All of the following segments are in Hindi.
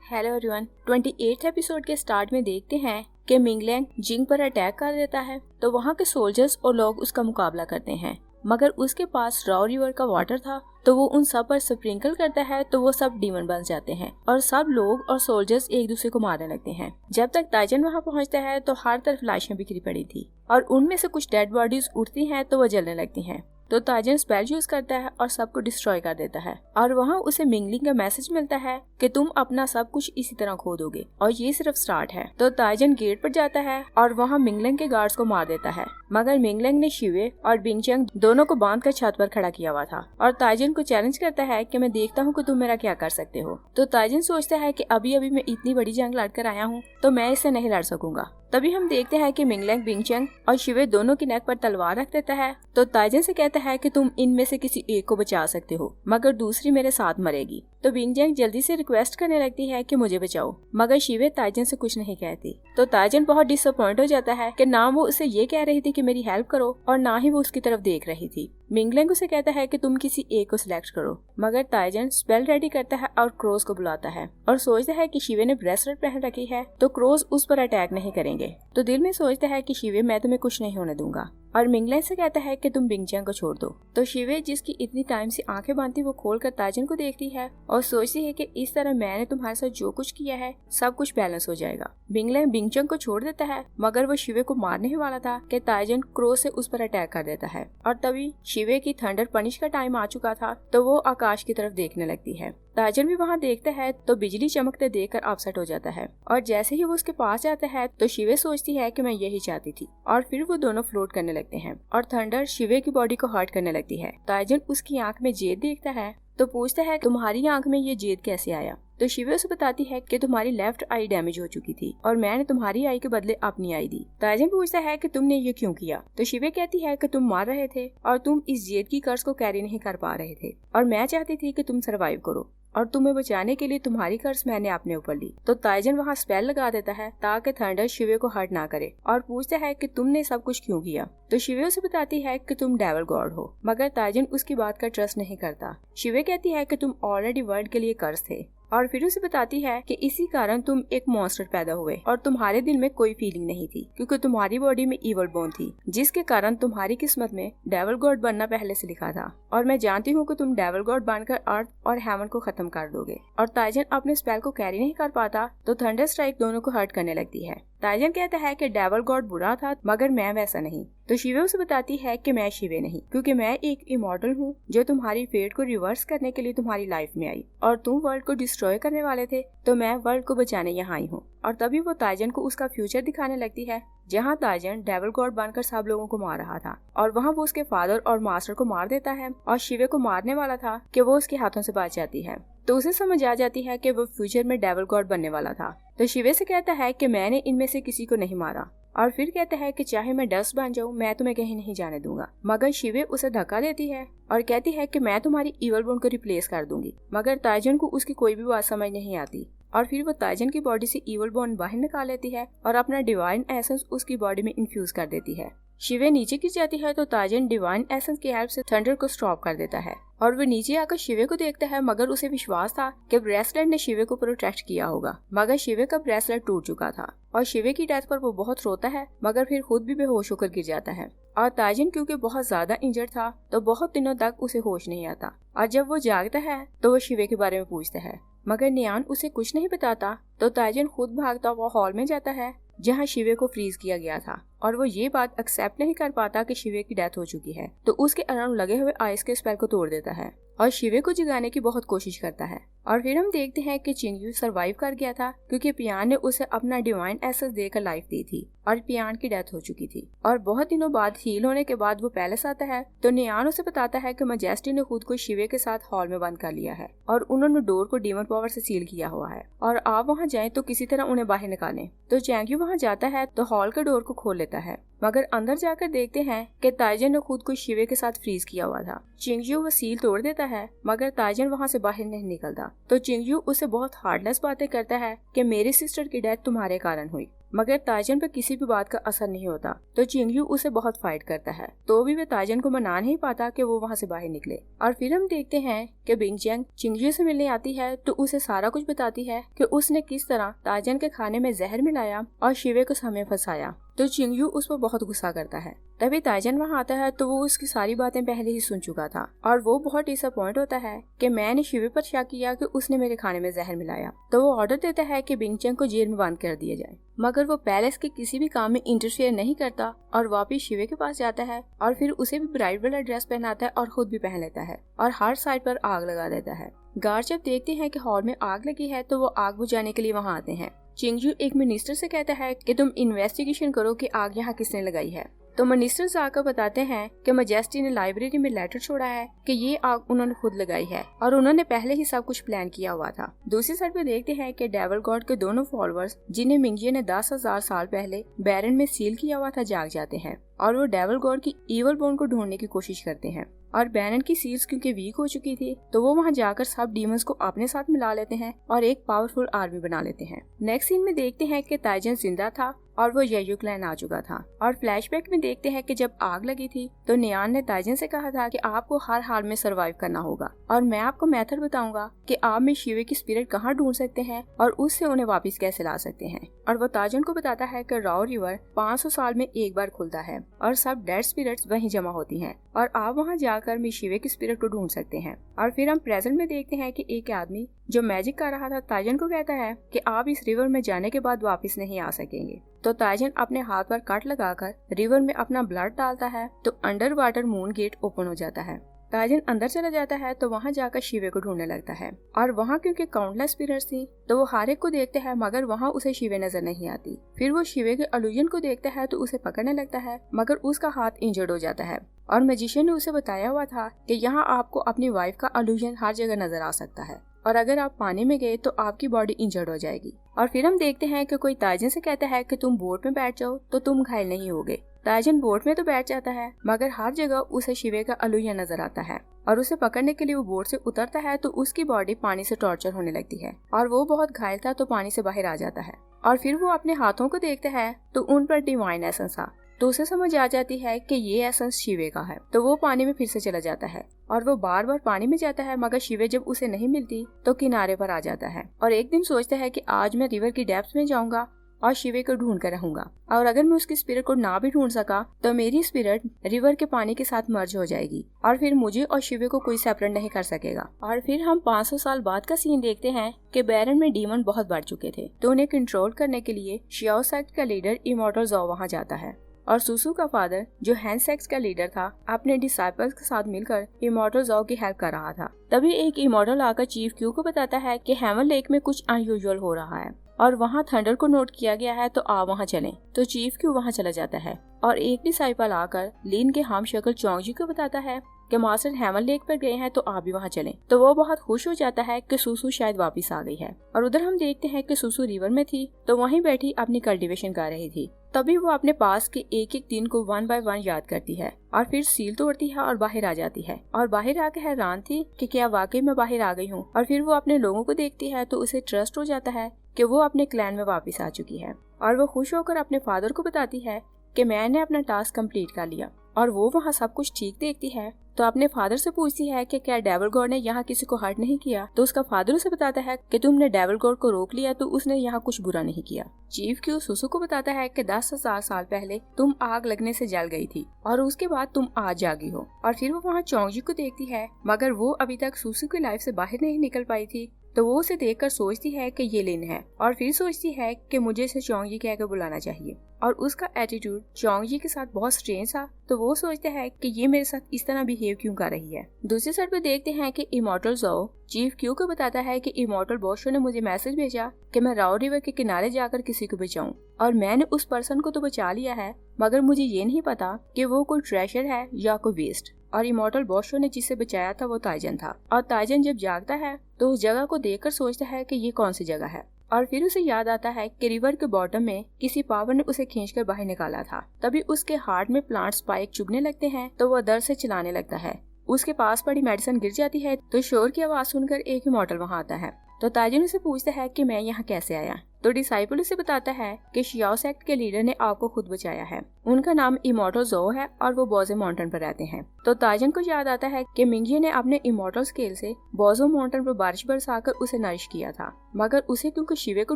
हेलो एवरीवन, 28th एपिसोड के स्टार्ट में देखते हैं कि मिंगलैंग जिंग पर अटैक कर देता है तो वहाँ के सोल्जर्स और लोग उसका मुकाबला करते हैं, मगर उसके पास रॉ रिवर का वाटर था तो वो उन सब पर स्प्रिंकल करता है तो वो सब डीमन बन जाते हैं और सब लोग और सोल्जर्स एक दूसरे को मारने लगते हैं। जब तक ताइजन वहाँ पहुँचता है तो हर तरफ लाशें बिखरी पड़ी थी और उनमें से कुछ डेड बॉडीज उठती हैं तो वो जलने लगती हैं। तो ताइजन स्पेल यूज करता है और सबको डिस्ट्रॉय कर देता है और वहाँ उसे मिंगलिंग का मैसेज मिलता है कि तुम अपना सब कुछ इसी तरह खो दोगे और ये सिर्फ स्टार्ट है। तो ताइजन गेट पर जाता है और वहाँ मिंगलिंग के गार्ड्स को मार देता है, मगर मिंगलिंग ने शिवे और बिंगचैंग दोनों को बांध कर छत पर खड़ा किया हुआ था और ताइजन को चैलेंज करता है कि मैं देखता हूँ कि तुम मेरा क्या कर सकते हो। तो ताइजन सोचता है कि अभी अभी मैं इतनी बड़ी जंग लड़कर आया हूँ तो मैं इससे नहीं लड़ सकूंगा। तभी हम देखते हैं कि मिंगलैंग बिंगचैंग और शिवे दोनों की नेक पर तलवार रख देता है। तो ताइजन से कहता है कि तुम इनमें से किसी एक को बचा सकते हो मगर दूसरी मेरे साथ मरेगी। तो बिंगचैंग जल्दी से रिक्वेस्ट करने लगती है कि मुझे बचाओ, मगर शिवे ताइजन से कुछ नहीं कहती। तो ताइजन बहुत डिसअपॉइंट हो जाता है कि ना वो उसे ये कह रही थी कि मेरी हेल्प करो और ना ही वो उसकी तरफ देख रही थी। मिंगलैंग उसे कहता है कि तुम किसी एक को सिलेक्ट करो, मगर ताइजन स्पेल रेडी करता है और क्रोस को बुलाता है और सोचता है कि शिवे ने ब्रेसलेट पहन रखी है तो क्रोस उस पर अटैक नहीं करेंगे। तो दिल में सोचता है कि शिवे मैं तुम्हें कुछ नहीं होने दूंगा और मिंगलैंग से कहता है कि तुम बिंगचैंग को छोड़ दो। तो शिवे जिसकी इतनी टाइम से आंखें बंद थी वो खोलकर ताइजन को देखती है और सोचती है कि इस तरह मैंने तुम्हारे साथ जो कुछ किया है सब कुछ बैलेंस हो जाएगा। मिंगलैंग बिंगचैंग को छोड़ देता है मगर वो शिवे को मारने ही वाला था कि ताइजन क्रोस से उस पर अटैक कर देता है और तभी शिवे की थंडर पनिश का टाइम आ चुका था तो वो आकाश की तरफ देखने लगती है। ताइजन भी वहाँ देखता है तो बिजली चमकते देखकर अपसेट हो जाता है और जैसे ही वो उसके पास जाता है तो शिवे सोचती है कि मैं यही चाहती थी और फिर वो दोनों फ्लोट करने लगते हैं और थंडर शिवे की बॉडी को हर्ट करने लगती है। ताइजन उसकी आंख में जेद देखता है तो पूछता है तुम्हारी आंख में ये जेद कैसे आया। तो शिवे उसे बताती है कि तुम्हारी लेफ्ट आई डैमेज हो चुकी थी और मैंने तुम्हारी आई के बदले अपनी आई दी। ताइजन पूछता है कि तुमने ये क्यों किया। तो शिवे कहती है कि तुम मार रहे थे और तुम इस जेद की कर्ज को कैरी नहीं कर पा रहे थे और मैं चाहती थी कि तुम सरवाइव करो और तुम्हें बचाने के लिए तुम्हारी कर्ज मैंने अपने ऊपर ली। तो ताइजन वहाँ स्पेल लगा देता है ताकि थंडर शिवे को हर्ट ना करे और पूछता है कि तुमने सब कुछ क्यों किया। तो शिवे उसे बताती है कि तुम डेविल गॉड हो, मगर ताइजन उसकी बात का ट्रस्ट नहीं करता। शिवे कहती है कि तुम ऑलरेडी वर्ल्ड के लिए कर्ज थे और फिर उसे बताती है कि इसी कारण तुम एक मॉन्स्टर पैदा हुए और तुम्हारे दिल में कोई फीलिंग नहीं थी क्योंकि तुम्हारी बॉडी में ईवल बोन थी जिसके कारण तुम्हारी किस्मत में डेविल गॉड बनना पहले से लिखा था और मैं जानती हूँ कि तुम डेविल गॉड बनकर अर्थ और हेवन को खत्म कर दोगे। और ताइजन अपने स्पेल को कैरी नहीं कर पाता तो थंडर स्ट्राइक दोनों को हर्ट करने लगती है। ताइजन कहता है कि डेविल गॉड बुरा था मगर मैं वैसा नहीं। तो शिवे उसे बताती है कि मैं शिवे नहीं क्योंकि मैं एक इमॉर्टल हूँ जो तुम्हारी फेट को रिवर्स करने के लिए तुम्हारी लाइफ में आई और तुम वर्ल्ड को डिस्ट्रॉय करने वाले थे तो मैं वर्ल्ड को बचाने यहाँ आई हूँ। और तभी वो ताइजन को उसका फ्यूचर दिखाने लगती है जहाँ ताइजन डेविल गॉड बनकर सब लोगों को मार रहा था और वहाँ वो उसके फादर और मास्टर को मार देता है और शिवे को मारने वाला था कि वो उसके हाथों से बच जाती है। तो उसे समझ आ जाती है कि वो फ्यूचर में डेविल गॉड बनने वाला था। तो शिवे से कहता है कि मैंने इनमें से किसी को नहीं मारा और फिर कहता है कि चाहे मैं डस्ट बन जाऊं मैं तुम्हें कहीं नहीं जाने दूंगा। मगर शिवे उसे धक्का देती है और कहती है कि मैं तुम्हारी ईवल बोन को रिप्लेस कर दूंगी, मगर ताइजन को उसकी कोई भी बात समझ नहीं आती और फिर वो ताइजन की बॉडी से ईवल बोन बाहर निकाल लेती है और अपना डिवाइन एसेंस उसकी बॉडी में इन्फ्यूज कर देती है। शिवे नीचे गिर जाती है तो ताइजन डिवाइन एसेंस की हेल्प से थंडर को स्टॉप कर देता है और वो नीचे आकर शिवे को देखता है मगर उसे विश्वास था कि ब्रेसलेट ने शिवे को प्रोटेक्ट किया होगा, मगर शिवे का ब्रेसलेट टूट चुका था और शिवे की डेथ पर वो बहुत रोता है मगर फिर खुद भी बेहोश होकर गिर जाता है। और ताइजन क्योंकि बहुत ज्यादा इंजर्ड था तो बहुत दिनों तक उसे होश नहीं आता और जब वो जागता है तो वो शिवे के बारे में पूछता है मगर नियान उसे कुछ नहीं बताता। तो ताइजन खुद भागता हुआ हॉल में जाता है जहाँ शिवे को फ्रीज किया गया था और वो ये बात एक्सेप्ट नहीं कर पाता कि शिवे की डेथ हो चुकी है तो उसके अराउंड लगे हुए आइस के स्पेल को तोड़ देता है और शिवे को जगाने की बहुत कोशिश करता है। और फिर हम देखते हैं कि चिंगयू सरवाइव कर गया था क्योंकि पियान ने उसे अपना डिवाइन एसेंस देकर लाइफ दी थी और पियान की डेथ हो चुकी थी। और बहुत दिनों बाद हील होने के बाद वो पैलेस आता है तो नियान उसे बताता है कि मैजेस्टी ने खुद को शिवे के साथ हॉल में बंद कर लिया है और उन्होंने डोर को डीमन पावर से सील किया हुआ है और आप वहाँ जाएं तो किसी तरह उन्हें बाहर निकालें। तो चिंगयू वहाँ जाता है तो हॉल के डोर को खोल लेता है मगर अंदर जाकर देखते हैं कि ताइजन ने खुद को शिवे के साथ फ्रीज किया हुआ था। चिंगयू वो सील तोड़ देता है मगर ताइजन वहाँ से बाहर नहीं निकलता तो चिंगयू उसे बहुत हार्डलेस बातें करता है कि मेरी सिस्टर की डेथ तुम्हारे कारण हुई मगर ताइजन पर किसी भी बात का असर नहीं होता। तो चिंगयू उसे बहुत फाइट करता है, तो भी वे ताइजन को मना नहीं पाता कि वो वहाँ से बाहर निकले। और फिर हम देखते हैं कि बिंगचैंग चिंगयू से मिलने आती है तो उसे सारा कुछ बताती है कि उसने किस तरह ताइजन के खाने में जहर मिलाया और शिवे को समय फंसाया। तो चिंगयू उस पर बहुत गुस्सा करता है। तभी ताइजन वहाँ आता है तो वो उसकी सारी बातें पहले ही सुन चुका था और वो बहुत डिसअपॉइंट होता है कि मैंने शिवे पर शक किया कि उसने मेरे खाने में जहर मिलाया। तो वो ऑर्डर देता है कि बिंगचैंग को जेल में बंद कर दिया जाए, मगर वो पैलेस के किसी भी काम में इंटरफेयर नहीं करता और वापिस शिवे के पास जाता है और फिर उसे भी ब्राइड वाला ड्रेस पहनाता है और खुद भी पहन लेता है और हर साइड पर आग लगा देता है। गार्ड जब देखते हैं कि हॉल में आग लगी है तो वो आग बुझाने के लिए वहाँ आते हैं। चिंगयू एक मिनिस्टर से कहता है कि तुम इन्वेस्टिगेशन करो कि आग यहाँ किसने लगाई है। तो मिनिस्टर्स आकर बताते हैं कि मैजेस्टी ने लाइब्रेरी में लेटर छोड़ा है कि ये आग उन्होंने खुद लगाई है और उन्होंने पहले ही सब कुछ प्लान किया हुआ था। दूसरी साइड पे देखते हैं कि डेविल गॉड के दोनों फॉलोअर्स जिन्हें मिंगजिए ने 10,000 साल पहले बैरन में सील किया हुआ था जाग जाते हैं और वो डेविल गॉड की ईवल बोन को ढूंढने की कोशिश करते हैं। और बैरन की सील्स क्योंकि वीक हो चुकी थी तो वो वहाँ जाकर सब डीमंस को अपने साथ मिला लेते हैं और एक पावरफुल आर्मी बना लेते हैं। नेक्स्ट सीन में देखते हैं कि ताइजन जिंदा था और वो येयू क्लैन आ चुका था। और फ्लैशबैक में देखते हैं कि जब आग लगी थी तो नियान ने ताइजन से कहा था कि आपको हर हाल में सरवाइव करना होगा और मैं आपको मेथड बताऊंगा कि आप में शिवे की स्पिरिट कहाँ ढूंढ सकते हैं और उससे उन्हें वापस कैसे ला सकते हैं। और वो ताइजन को बताता है कि राव रिवर 500 साल में एक बार खुलता है और सब डेड स्पिरिट्स वहीं जमा होती हैं और आप वहाँ जाकर भी शिवे की स्पिरिट को ढूंढ सकते हैं। और फिर हम प्रेजेंट में देखते हैं कि एक आदमी जो मैजिक कर रहा था ताइजन को कहता है कि आप इस रिवर में जाने के बाद वापस नहीं आ सकेंगे। तो ताइजन अपने हाथ पर कट लगाकर रिवर में अपना ब्लड डालता है तो under water moon gate open हो जाता है। ताइजन अंदर चला जाता है तो वहाँ जाकर शिवे को ढूंढने लगता है और वहाँ क्योंकि काउंटलेस स्पिरिट्स थी तो वो हर एक को देखते हैं मगर वहाँ उसे शिवे नजर नहीं आती। फिर वो शिवे के इल्यूजन को देखता है तो उसे पकड़ने लगता है मगर उसका हाथ इंजर्ड हो जाता है और मैजिशियन ने उसे बताया हुआ था कि यहाँ आपको अपनी वाइफ का इल्यूजन हर जगह नजर आ सकता है और अगर आप पानी में गए तो आपकी बॉडी इंजर्ड हो जाएगी। और फिर हम देखते हैं कि कोई ताइजन से कहता है कि तुम बोट में बैठ जाओ तो तुम घायल नहीं होगे। ताइजन बोट में तो बैठ जाता है मगर हर जगह उसे शिवे का इल्यूजन नजर आता है और उसे पकड़ने के लिए वो बोट से उतरता है तो उसकी बॉडी पानी से टॉर्चर होने लगती है और वो बहुत घायल था तो पानी से बाहर आ जाता है। और फिर वो अपने हाथों को देखता है तो उन पर डिवाइन एसेंस था तो उसे समझ आ जाती है कि ये एसेंस शिवे का है। तो वो पानी में फिर से चला जाता है और वो बार बार पानी में जाता है मगर शिवे जब उसे नहीं मिलती तो किनारे पर आ जाता है और एक दिन सोचता है कि आज मैं रिवर की डेप्थ में जाऊंगा और शिवे को ढूंढ कर रहूंगा और अगर मैं उसकी स्पिरिट को ना भी ढूंढ सका तो मेरी स्पिरिट रिवर के पानी के साथ मर्ज हो जाएगी और फिर मुझे और शिवे को कोई सेपरेट नहीं कर सकेगा। और फिर हम 500 साल बाद का सीन देखते हैं कि बैरन में डीमन बहुत बढ़ चुके थे तो उन्हें कंट्रोल करने के लिए शियाओ सेक्ट का लीडर इमॉर्टल ज़ाओ वहाँ जाता है और सुसु का फादर जो हैन सेक्स का लीडर था अपने डिसाइपल्स के साथ मिलकर इमॉर्टल ज़ाओ की हेल्प कर रहा था। तभी एक इमॉर्टल आकर चीफ क्यू को बताता है कि हेवन लेक में कुछ अनयूजुअल हो रहा है और वहाँ थंडर को नोट किया गया है तो आप वहाँ चलें। तो चीफ क्यू वहाँ चला जाता है और एक डिसाइपल आकर लिन के हम शक्ल चोंगजी को बताता है कि मास्टर हेवन लेक पर गए हैं तो आप भी वहाँ चलें। तो वो बहुत खुश हो जाता है कि सुसु शायद वापस आ गई है। और उधर हम देखते हैं कि सुसु रिवर में थी तो वहीं बैठी अपनी कल्टीवेशन कर रही थी। तभी वो अपने पास के एक एक दिन को 1 बाय 1 याद करती है और फिर सील तोड़ती है और बाहर आ जाती है और बाहर आके हैरान थी कि क्या वाकई मैं बाहर आ गई हूँ। और फिर वो अपने लोगों को देखती है तो उसे ट्रस्ट हो जाता है कि वो अपने क्लैन में वापस आ चुकी है और वो खुश होकर अपने फादर को बताती है कि मैंने अपना टास्क कंप्लीट कर लिया। और वो वहाँ सब कुछ ठीक देखती है तो अपने फादर से पूछती है कि क्या डेविल गॉड ने यहाँ किसी को हर्ट नहीं किया। तो उसका फादर उसे बताता है कि तुमने डेविल गॉड को रोक लिया तो उसने यहाँ कुछ बुरा नहीं किया। चीफ क्यू सुसु को बताता है कि 10,000 साल पहले तुम आग लगने से जल गई थी और उसके बाद तुम आज जागी हो। और फिर वो वहाँ चोंगजी को देखती है मगर वो अभी तक सुसु की लाइफ से बाहर नहीं निकल पाई थी तो वो उसे देखकर सोचती है कि ये लिन है और फिर सोचती है कि मुझे इसे चोंगजी कहकर बुलाना चाहिए। और उसका एटीट्यूड चोंगजी के साथ बहुत स्ट्रेंज था तो वो सोचता है कि ये मेरे साथ इस तरह बिहेव क्यों कर रही है। दूसरी साइड पे देखते हैं कि इमॉर्टल ज़ाओ चीफ क्यू को बताता है कि इमॉर्टल बॉशो ने मुझे मैसेज भेजा कि मैं राव रिवर के किनारे जाकर किसी को बचाऊं और मैंने उस पर्सन को तो बचा लिया है मगर मुझे ये नहीं पता कि वो कोई ट्रेजर है या कोई वेस्ट। और इमॉर्टल बॉशो ने जिसे बचाया था वो ताइजन था और ताइजन जब जागता है तो उस जगह को देखकर सोचता है कि ये कौन सी जगह है। और फिर उसे याद आता है कि रिवर के बॉटम में किसी पावर ने उसे खींचकर बाहर निकाला था। तभी उसके हार्ट में प्लांट स्पाइक चुभने लगते हैं तो वो दर्द से चिल्लाने लगता है। उसके पास पड़ी मेडिसिन गिर जाती है तो शोर की आवाज सुनकर एक इमॉर्टल वहाँ आता है। तो ताइजन उसे पूछता है कि मैं यहाँ कैसे आया तो डिसाइपल उसे बताता है कि शियाओ सेक्ट के लीडर ने आपको खुद बचाया है। उनका नाम इमॉर्टल ज़ो है और वो बोजे माउंटेन पर रहते हैं। तो ताजन को याद आता है कि मिंगजी ने अपने इमॉर्टल स्केल से बोजो माउंटेन पर बारिश बरसाकर उसे नरिश किया था, मगर उसे क्योंकि शिवे को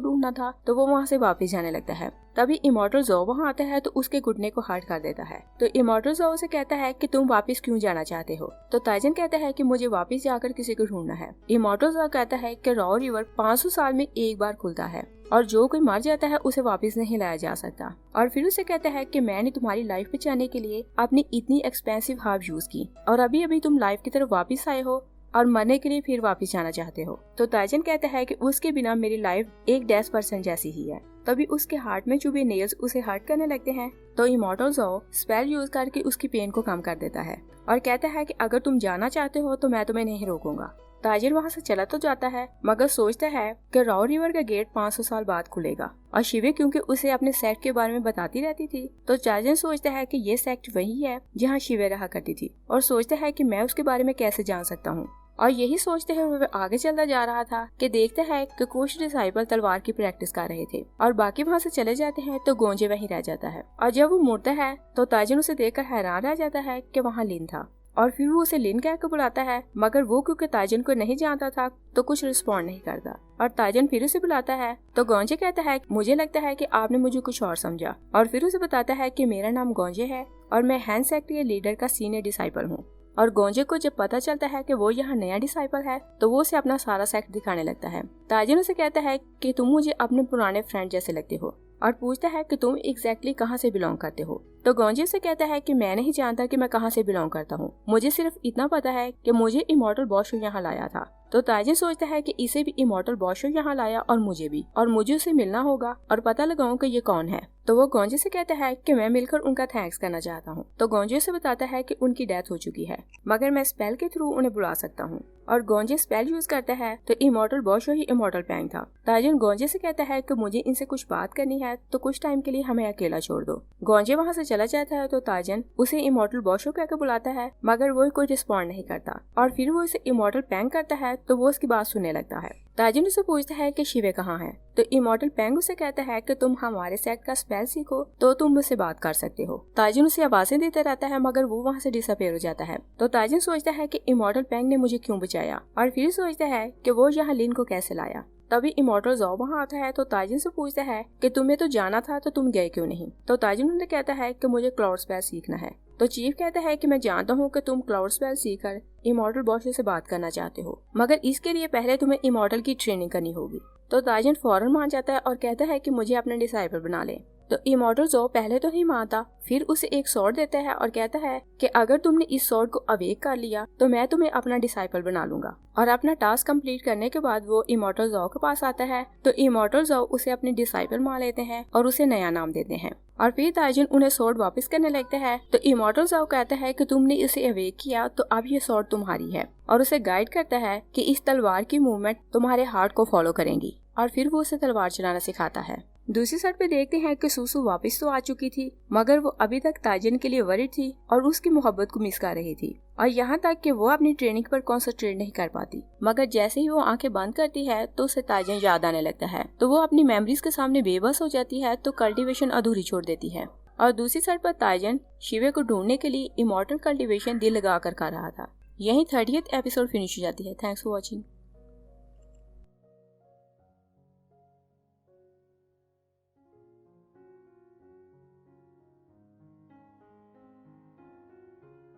ढूंढना था तो वो वहाँ से वापस जाने लगता है। तभी इमॉर्टल ज़ो वहाँ आता है तो उसके घुटने को हर्ट कर देता है। तो इमॉर्टल ज़ो से कहता है कि तुम वापस क्यों जाना चाहते हो। तो ताजन कहता है कि मुझे वापस जाकर किसी को ढूंढना है। इमॉर्टल ज़ो कहता है कि राओ रिवर 500 साल में एक बार खुलता है और जो कोई मर जाता है उसे वापस नहीं लाया जा सकता। और फिर उसे कहता है कि मैंने तुम्हारी लाइफ बचाने के लिए अपनी इतनी एक्सपेंसिव हर्ब यूज की और अभी अभी तुम लाइफ की तरफ वापस आए हो और मरने के लिए फिर वापस जाना चाहते हो। तो ताजन कहता है कि उसके बिना मेरी लाइफ एक डैश % जैसी ही है। तभी उसके हार्ट में चुभे नेल्स उसे हर्ट करने लगते हैं। तो इमॉर्टल ज़ो स्पेल यूज करके उसकी पेन को कम कर देता है और कहता है कि अगर तुम जाना चाहते हो तो मैं तुम्हें नहीं रोकूंगा। ताजिर वहाँ से चला तो जाता है मगर सोचता है कि राओ रिवर का गेट 500 साल बाद खुलेगा और शिवे क्योंकि उसे अपने सेक्ट के बारे में बताती रहती थी तो ताजिर सोचता है कि ये सेक्ट वही है जहाँ शिवे रहा करती थी और सोचता है कि मैं उसके बारे में कैसे जान सकता हूँ। और यही सोचते हुए वह आगे चलता जा रहा था कि देखता है कि कुछ डिसाइपल तलवार की प्रैक्टिस कर रहे थे और बाकी वहाँ से चले जाते हैं तो गोंजे वहीं रह जाता है। और जब वो मुड़ता है तो ताजिर उसे देखकर हैरान रह जाता है कि वहाँ लिन था और फिर वो उसे लिन कहकर बुलाता है, मगर वो क्योंकि ताजन को नहीं जानता था तो कुछ रिस्पॉन्ड नहीं करता। और ताजन फिर उसे बुलाता है तो गोंजे कहता है मुझे लगता है कि आपने मुझे कुछ और समझा और फिर उसे बताता है कि मेरा नाम गोंजे है और मैं हैन सेक्ट के लीडर का सीनियर डिसाइपल हूँ। और गोंजे को जब पता चलता है कि वो यहाँ नया डिसाइपल है तो वो उसे अपना सारा सेक्ट दिखाने लगता है। ताजन उसे कहता है कि तुम मुझे अपने पुराने फ्रेंड जैसे लगते हो और पूछता है कि तुम एग्जैक्टली कहाँ से बिलोंग करते हो। तो गोंजे से कहता है कि मैं नहीं जानता कि मैं कहाँ से बिलोंग करता हूँ, मुझे सिर्फ इतना पता है कि मुझे इमॉर्टल बॉशो यहाँ लाया था। तो ताजिन सोचता है कि इसे भी इमॉर्टल बॉशो यहाँ लाया और मुझे भी, और मुझे उसे मिलना होगा और पता लगाऊं कि ये कौन है। तो वो गोंजे से कहता है कि मैं मिलकर उनका थैंक्स करना चाहता हूँ। तो गोंजे से बताता है कि उनकी डेथ हो चुकी है मगर मैं स्पेल के थ्रू उन्हें बुला सकता हूँ। और गोंजे स्पेल यूज करता है तो इमॉर्टल बॉशो ही इमॉर्टल पैंग था। ताजिन गोंजे से कहता है कि मुझे इनसे कुछ बात करनी है तो कुछ टाइम के लिए हमें अकेला छोड़ दो। गोंजे वहाँ से चला जाता है तो ताजिन उसे इमॉर्टल बॉशो कहकर बुलाता है मगर वो कोई रिस्पॉन्ड नहीं करता और फिर वो उसे इमॉर्टल पैंग करता है तो वो उसकी बात सुनने लगता है। ताजिन उसे पूछता है कि शिवे कहाँ है। तो इमॉर्टल पैंग उसे कहता है कि तुम हमारे सेक्ट का स्पेल सीखो तो तुम मुझसे बात कर सकते हो। ताजिन उसे आवाजें देता रहता है मगर वो वहाँ से डिसअपीयर हो जाता है। तो ताजिन सोचता है कि इमॉर्टल पैंग ने मुझे क्यों बचाया और फिर सोचता है कि वो यहाँ लिन को कैसे लाया। तभी इमॉर्टल ज़ो वहाँ आता है तो ताजिन से पूछता है कि तुम्हें तो जाना था तो तुम गए क्यों नहीं। तो ताजिन उन्हें कहता है कि मुझे क्लाउड स्पेल सीखना है। तो चीफ कहता है कि मैं जानता हूँ कि तुम क्लाउड स्पेल सीखकर इमॉर्टल बॉशो से बात करना चाहते हो मगर इसके लिए पहले तुम्हें इमॉर्टल की ट्रेनिंग करनी होगी। तो ताजिन फौरन मान जाता है और कहता है कि मुझे अपना डिसाइपल बना ले। तो इमॉर्टल ज़ो पहले तो नहीं मानता, फिर उसे एक स्वॉर्ड देता है और कहता है कि अगर तुमने इस स्वॉर्ड को अवेक कर लिया तो मैं तुम्हें अपना डिसाइपल बना लूंगा। और अपना टास्क कंप्लीट करने के बाद वो इमॉर्टल ज़ो के पास आता है तो इमॉर्टल ज़ो उसे अपने डिसाइपल मान लेते हैं और उसे नया नाम देते हैं। और फिर ताजिन उन्हें स्वॉर्ड वापस करने लगते हैं तो इमॉर्टल ज़ो कहता है कि तुमने इसे अवेक किया तो अब ये स्वॉर्ड तुम्हारी है और उसे गाइड करता है कि इस तलवार की मूवमेंट तुम्हारे हार्ट को फॉलो करेंगी और फिर वो उसे तलवार चलाना सिखाता है। दूसरी साइड पे देखते हैं कि सुसु वापस तो आ चुकी थी मगर वो अभी तक ताजिन के लिए वरीड थी और उसकी मोहब्बत को मिस कर रही थी और यहाँ तक कि वो अपनी ट्रेनिंग पर कॉन्सेंट्रेट नहीं कर पाती। मगर जैसे ही वो आंखें बंद करती है तो उसे ताजिन याद आने लगता है तो वो अपनी मेमोरीज के सामने बेबस हो जाती है तो कल्टीवेशन अधूरी छोड़ देती है। और दूसरी साइड पर ताजिन शिवे को ढूंढने के लिए इमॉर्टल कल्टीवेशन दिल लगा कर रहा था। यही 30th एपिसोड फिनिश हो जाती है। Thanks for watching.